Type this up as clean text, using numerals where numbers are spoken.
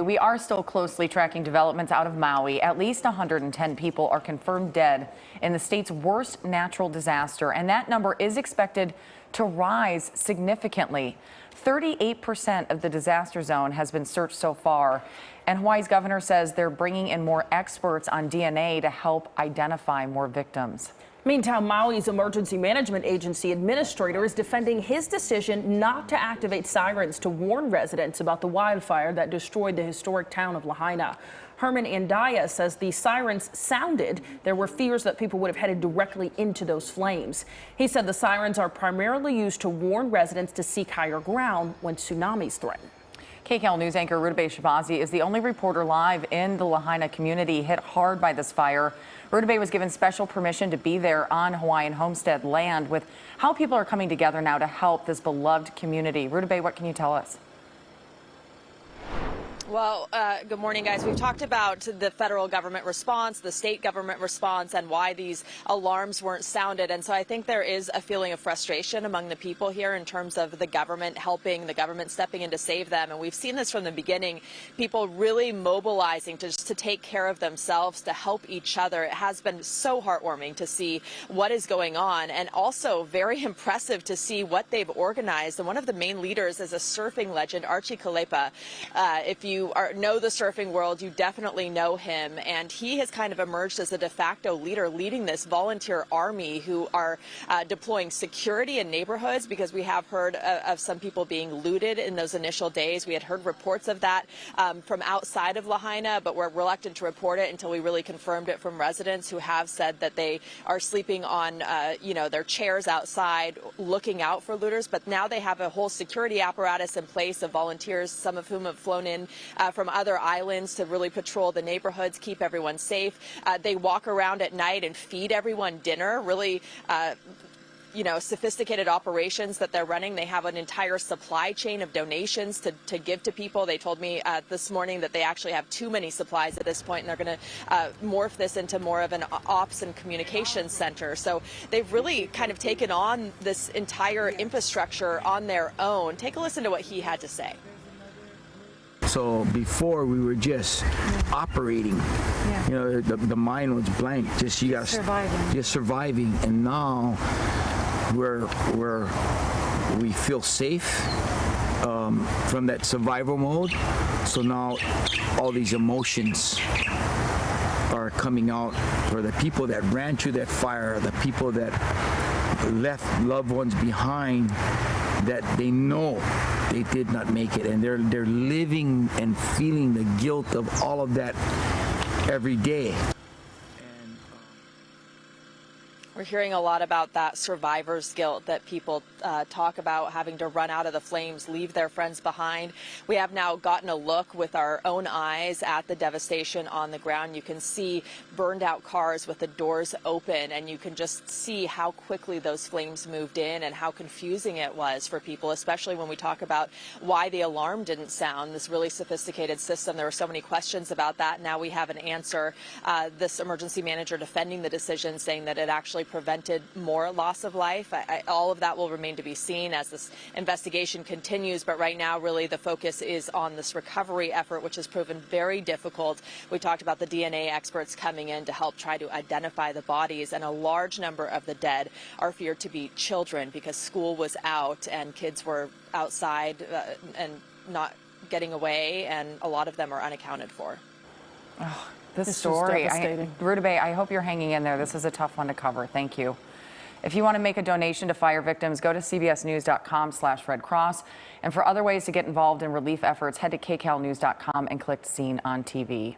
We are still closely tracking developments out of Maui. At least 110 people are confirmed dead in the state's worst natural disaster, and that number is expected to rise significantly. 38% of the disaster zone has been searched so far, and Hawaii's governor says they're bringing in more experts on DNA to help identify more victims. Meantime, Maui's emergency management agency administrator is defending his decision not to activate sirens to warn residents about the wildfire that destroyed the historic town of Lahaina. Herman Andaya says the sirens sounded. There were fears that people would have headed directly into those flames. He said the sirens are primarily used to warn residents to seek higher ground when tsunamis threaten. KCAL News anchor Rudabeh Shabazi is the only reporter live in the Lahaina community hit hard by this fire. Rudabeh was given special permission to be there on Hawaiian homestead land with how people are coming together now to help this beloved community. Rudabeh, what can you tell us? Well, good morning, guys. We've talked about the federal government response, the state government response, and why these alarms weren't sounded. And so I think there is a feeling of frustration among the people here in terms of the government helping, the government stepping in to save them. And we've seen this from the beginning, people really mobilizing to take care of themselves, to help each other. It has been so heartwarming to see what is going on, and also very impressive to see what they've organized. And one of the main leaders is a surfing legend, Archie Kalepa. If you know the surfing world, you definitely know him, and he has kind of emerged as a de facto leader leading this volunteer army who are deploying security in neighborhoods, because we have heard of some people being looted in those initial days. We had heard reports of that from outside of Lahaina, but we're reluctant to report it until we really confirmed it from residents who have said that they are sleeping on their chairs outside looking out for looters. But now they have a whole security apparatus in place of volunteers, some of whom have flown in from other islands to really patrol the neighborhoods, keep everyone safe. They walk around at night and feed everyone dinner, really sophisticated operations that they're running. They have an entire supply chain of donations to give to people. They told me this morning that they actually have too many supplies at this point, and they're going to morph this into more of an ops and communications center. So they've really kind of taken on this entire infrastructure on their own. Take a listen to what he had to say. So before we were just operating, the mind was blank, just surviving, and now we feel safe from that survival mode. So now all these emotions are coming out for the people that ran through that fire, the people that left loved ones behind, that they know they did not make it, and they're living and feeling the guilt of all of that every day. We're hearing a lot about that survivor's guilt that people talk about, having to run out of the flames, leave their friends behind. We have now gotten a look with our own eyes at the devastation on the ground. You can see burned out cars with the doors open, and you can just see how quickly those flames moved in and how confusing it was for people, especially when we talk about why the alarm didn't sound. This really sophisticated system, there were so many questions about that. Now we have an answer. This emergency manager defending the decision, saying that it actually prevented more loss of life. All of that will remain to be seen as this investigation continues, but right now really the focus is on this recovery effort, which has proven very difficult. We talked about the DNA experts coming in to help try to identify the bodies, and a large number of the dead are feared to be children because school was out and kids were outside and not getting away, and a lot of them are unaccounted for. Oh. This story, Rudabeh, I hope you're hanging in there. This is a tough one to cover. Thank you. If you want to make a donation to fire victims, go to cbsnews.com/Red Cross. And for other ways to get involved in relief efforts, head to kcalnews.com and click Seen on TV.